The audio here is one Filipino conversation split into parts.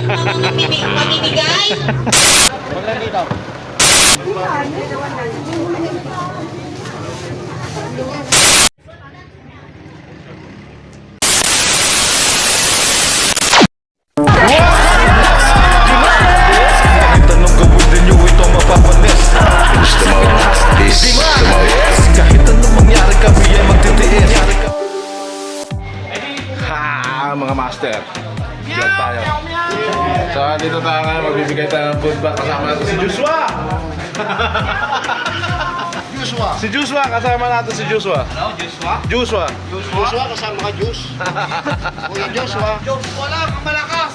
mamimigay. Wala dito. Tanong ka within you, ito mapapanis. Kahit anong mangyari kami ay magtitiis. Ha, mga master. Diyan tayo. So, dito tayo ngayon. Magbibigay tayo ng food back. Kasama natin si Joshua. Si Joshua, kasama natin si Joshua. Ano? Joshua? Joshua. Joshua kasama ka Juice. Kuya Joshua. Joshua lang, ang malakas.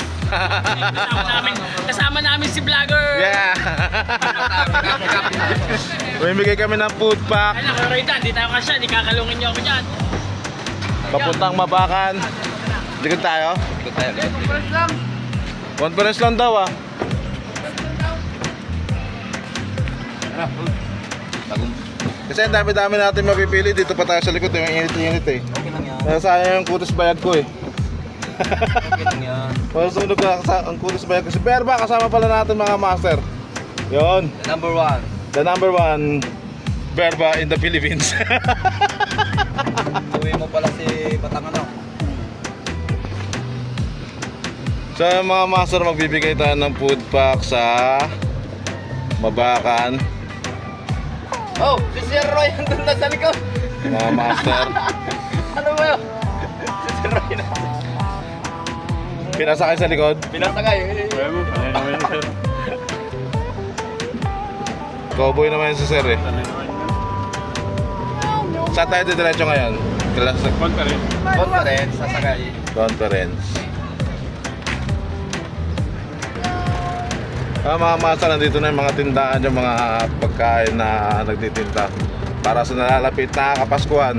Kasama namin si vlogger. Yeah. Mamimigay kami ng food pack. Ay, nakarita, hindi tayo kasya, hindi kakalungin niyo ako dyan. Papuntang Mabakan. Likod tayo? Ito tayo. Conference lang daw ah. Kasi ang dami-dami natin mapipili. Dito pa tayo sa likod. Yung init-init eh. Okay lang yan. Kaya sayang yung kutis bayad ko eh. Okay lang yan. Pasunog ka ang kutis bayad ko. Si Perba kasama pala natin mga master. Yon. The number one. The number one Berba in the Philippines. Uwi mo pala si Batangano. So mga master, magbibigay tayo ng food pack sa Mabakan. Oh, si Sir Roy ang doon sa likod. Mga master. Ano ba yun? Si Sir Roy na. Pinasakay sa likod. Pinasakay. Cowboy naman yun si sir eh. Saan tayo didiretso ngayon? Conference, sasakay. Conference. Mga master, nandito na yung mga tindahan, yung mga pagkain na nagtitinda para sa nalalapit na Kapaskuhan.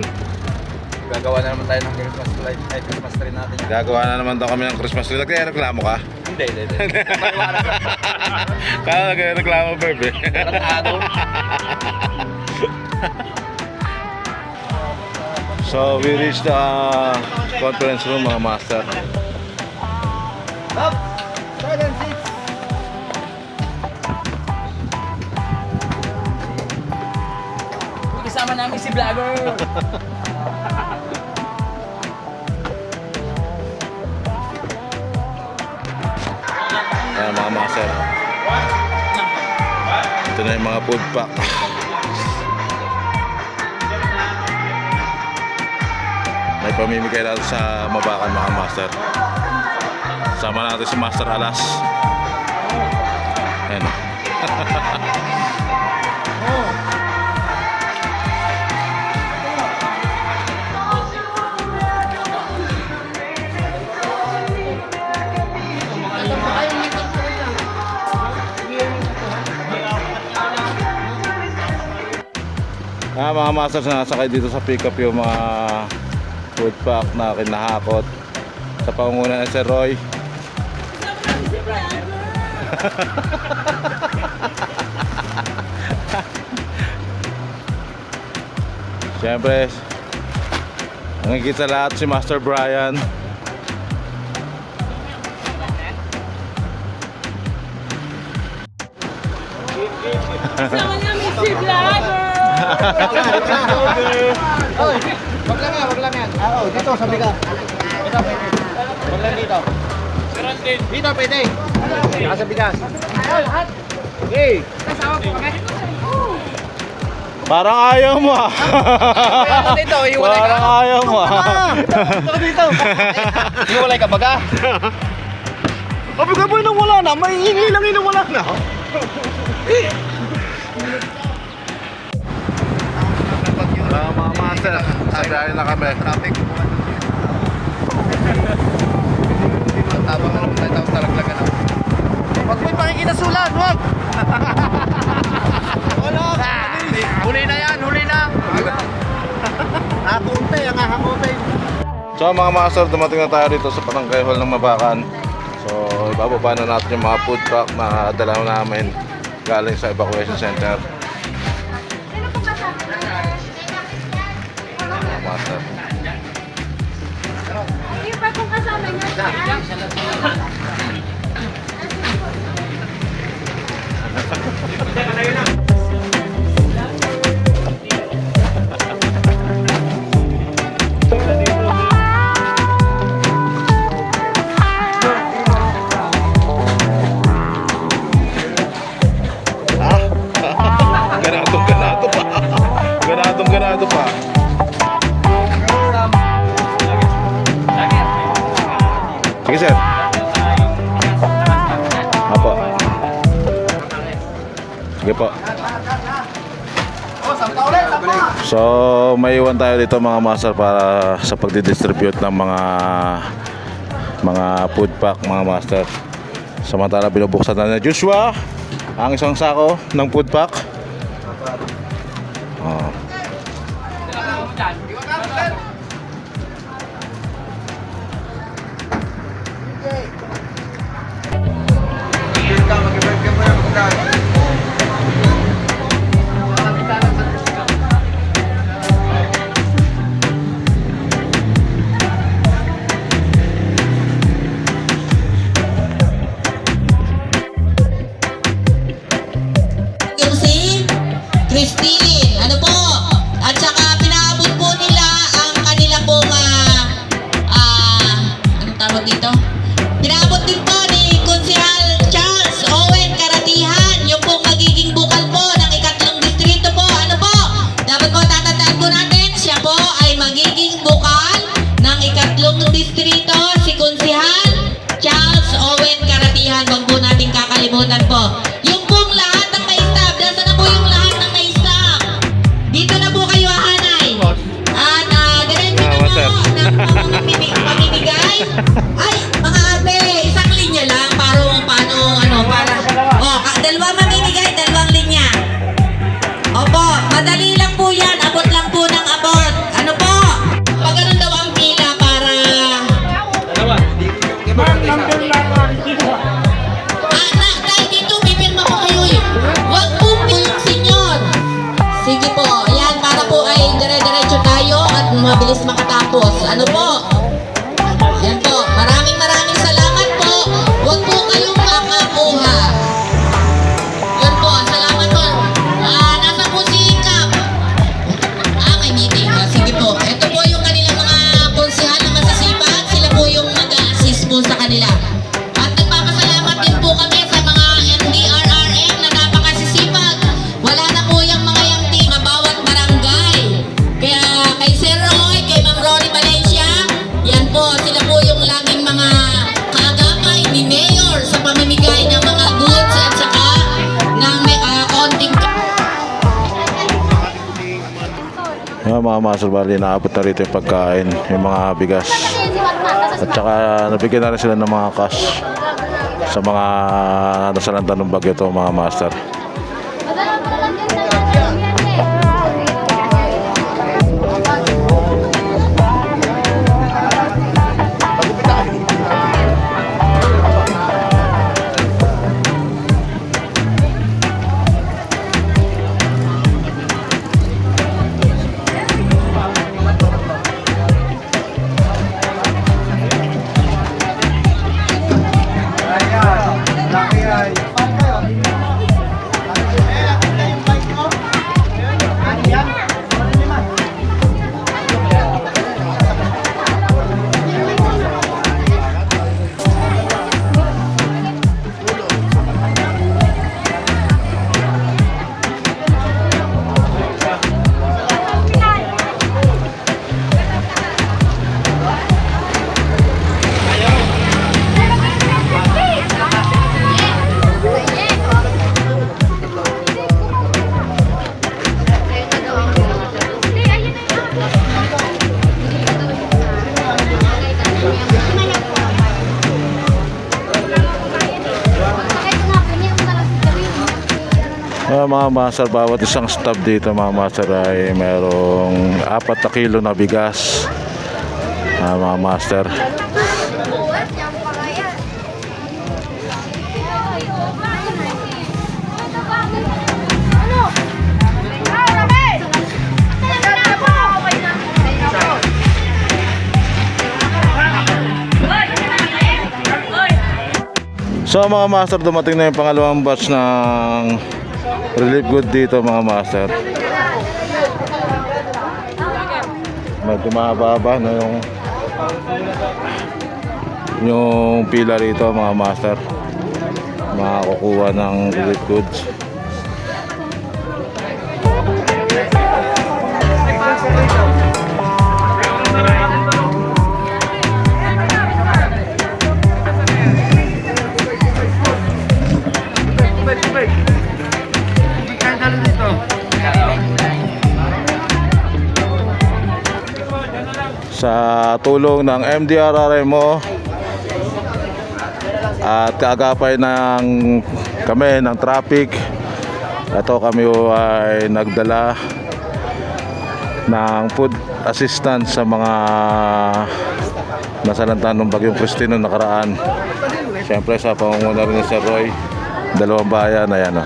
Gagawa na naman tayo ng Christmas light, ay Christmas tree natin. Gagawa na naman daw kami ng Christmas tree. Nagre-reklamo ka? Hindi. Kaya nagre-reklamo, bebe. So we reached the conference room, mga master. Up! 7, 6. Kasama namin si vlogger. Ayan mga master. Ito na yung mga food pack. May pamimigay natin sa Mabakan, mga master. Sama natin si Master Alas. Ayan. Mga masters, nasakay dito sa pick-up yung mga food pack na kinahakot sa pangunguna ni Sir Roy. Siyempre, ang higit sa lahat si Master Brian. Kasama namin si vlogger. Oy, wag lang yan. Oo, dito sabi ka. Dito pwede. Wag lang dito. Dito pwede. Saka sa bigas. Okay. Kasama po kami. Parang ayaw mo ah. Dito, hiwalay ka. Parang ayaw mo ah. Dito. Hiwalay ka baga. Sabi ka boy, nang wala na. May hingi lang yun, wala na. Mga master, sabihin na kami. Traffic. Tabang naman tayo talaglagan na. Pag may pakikita sulat, wag! Wala! Huli na yan, huli na! Hakunte, ang hakunte. So mga master, dumating na tayo dito sa Barangay Hall ng Mabakan. So ibababa na natin yung mga food pack na dala namin galing sa evacuation center. Mga master. Yung pa kung kasama niya. Sige sir. Apo. Sige po. So may iwan tayo dito mga master para sa pagdidistribute ng mga food pack mga master. Samantala binubuksan na ni Joshua ang isang sako ng food pack. Oh. Yung si Christine, ano po? At saka pinaabot po nila ang kanila pong anong tawag dito? Pinaabot din po ni Konsehal Charles Owen Karatihan, yung pong magiging bukal po ng ikatlong distrito po. Ano po? Dapat po tatandaan po natin, siya po ay magiging bukal ng ikatlong distrito, si Konsehal Charles Owen Karatihan. Huwag po natin kakalimutan po. Yung pong lahat ng may staff, nasa na po yung lahat ng may staff? Dito na po kayo, Hanay. At diretso na po ng pamimigay. Ay, mga ate, isang linya lang. Dalawa mamimigay, dalawang linya. Opo, madali lang po yan. Abot lang po ng abot. Ano po? Pag ganun daw ang pila para... dahil dito, pipirma ko kayo eh. Huwag po yung senyor. Sige po, ayan, para po ay dire-diretso tayo at mabilis makatapos. Ano po? Ayan po, maraming salamat po. Huwag po kayong makakuha. Yun po, salamat po. Nasa po si Kap. May meeting. Sige po, ito po yung kanilang mga konsehal na masasipag. Sila po yung mag-a-assist po sa kanila. At nagpapasalamat din po kami sa mga MDRRM na napakasisipag. Wala na po yung mga yung team na bawat barangay. Kaya kay Sir Roy, kay Ma'am Rory Valencia, yan po, sila po yung laging mga kaagapay ni Mayor sa pamimigay ng mga goods at saka ng konting... Mga master, bali naabot na rito yung pagkain, yung mga bigas. At saka nabigyan na rin sila ng mga cash sa mga nasalanta ng bagyo to mga master. Mga master, bawat isang stop dito mga master ay mayroong 4 na kilo na bigas. Mga master. So mga master, dumating na yung pangalawang batch ng relief good dito mga master. Medyo mahaba na yung pila rito mga master, makakukuha ng relief goods. sa tulong ng MDRRMO at kaagapay ng kami ng traffic. Ito kami ay nagdala ng food assistance sa mga nasalanta ng Bagyong Christine noong nakaraan. Siyempre sa pangunguna rin ni Sir Roy, dalawang bayan, ayan o.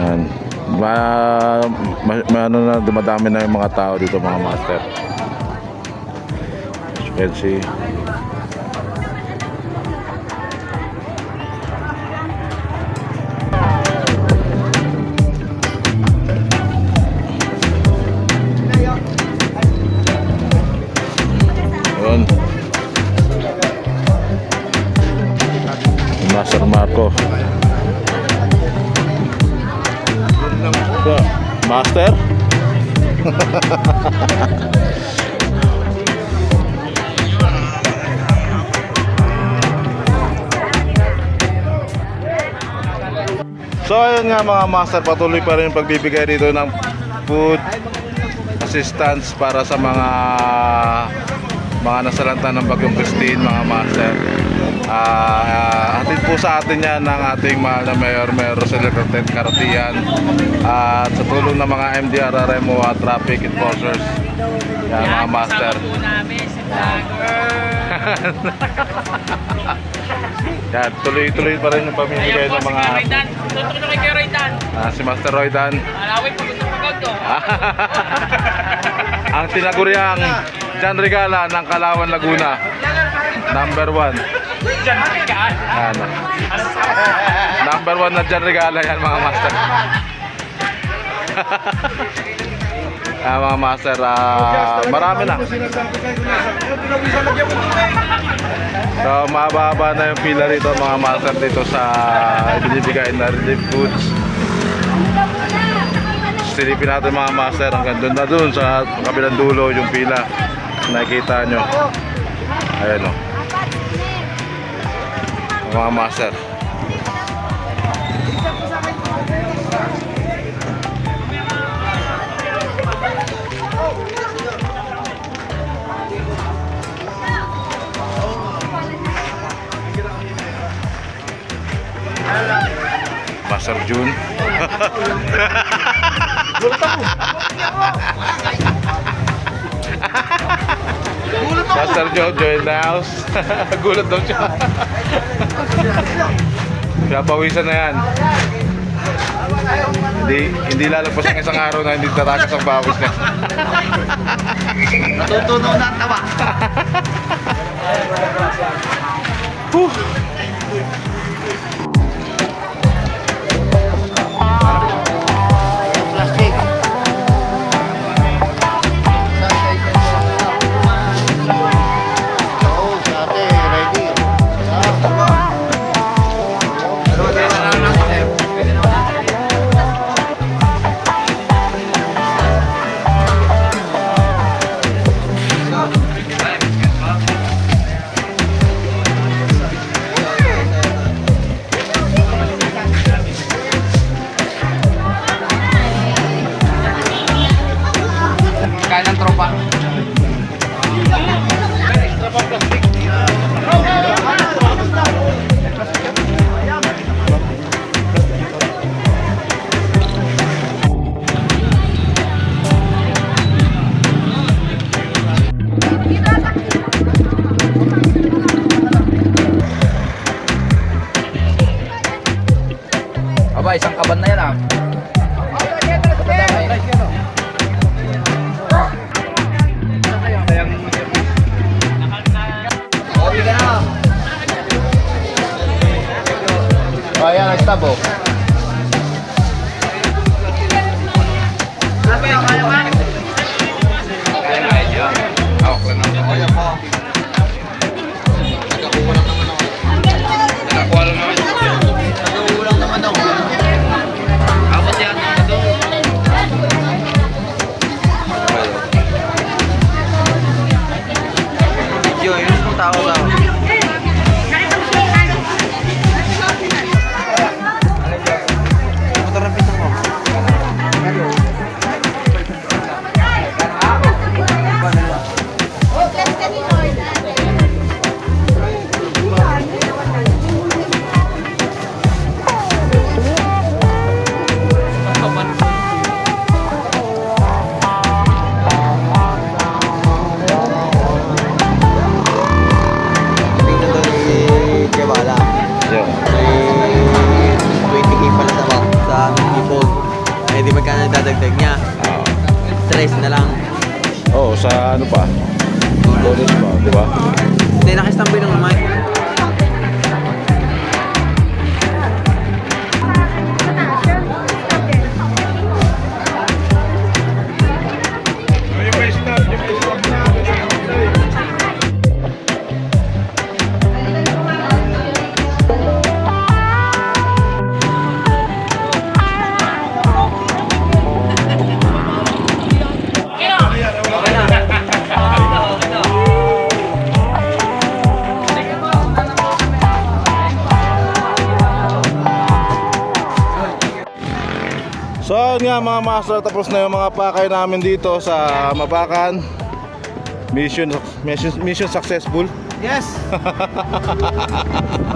Yan. Ano na, dumadami na yung mga tao dito, mga master. As you can see. Yun. Master Marco. Master? So ayun nga mga master, patuloy pa rin yung pagbibigay dito ng food assistance para sa mga nasalanta ng Bagyong Christine, mga master. Hatid po sa atin yan ng ating mahal na Mayor Rosel Caratian at sa tulong ng mga MDRRMO at traffic enforcers. Yan mga master. Kasama po namin si Vlogger. Yan, tuloy-tuloy pa rin yung pamimigay Ayan po ng si mga Kuya Roydan. Tutok na kay Kuya Roydan. si Master Roydan. Alawin pagod to. Ang tinaguriang John Regala ng Kalawan, Laguna. Number 1. Diyan ka. Yan. Number 1 na John Regala yan mga master. Mga master, marami na. So mababa na yung pila rito mga master dito sa ibinibigay na relief goods. Silipin natin mga master hanggang doon na doon sa kabilang dulo yung pila. Nakikita nyo. Ayan o. Mga master. Master June. Master Joe join the house. Gulat daw siya. Kaya pawisan na yan. Hindi lalagpas ang isang araw na hindi tatakas ang bawis niya. Natutunaw na ang tawa. Plastic. Oo, dati ready. Kaya ng tropa. Aba, isang kaban na yan ah. Ayan, nag-stop oh. sa ano pa? College pa, di ba? Hindi, nakistamboy ng mic. So yun nga mga master, tapos na yung mga pakay namin dito sa Mabakan. Mission successful. Yes!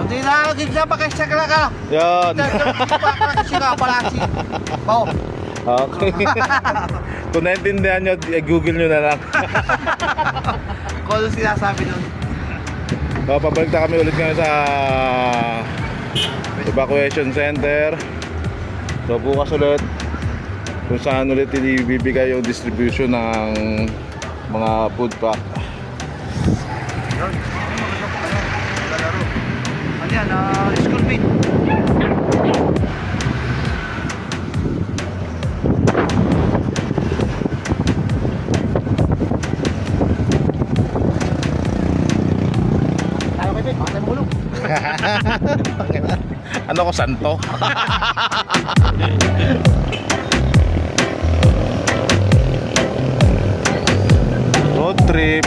Hindi na, gigla pa kayo sa ka. Yan. Palasi. Oh. Okay. Kung naintindihan nyo, google nyo na lang. Kung ano sinasabi nun. So, pabalik na kami ulit ngayon sa evacuation center. So bukas ulit kung saan ulit ibibigay yung distribution ng mga food pack. Ano yan? School feed. Tayo kay Pete, baka tayo mahulog. Ano ko, santo? Road trip.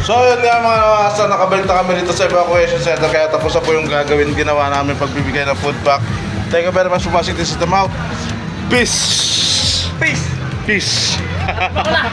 So yun nga mga nasa, nakabalik na kami dito sa evacuation center, kaya tapos na po yung ginawa namin pagbibigay ng food pack. Thank you very much for watching. This is the mouth. Peace! Peace! Peace! Bakla!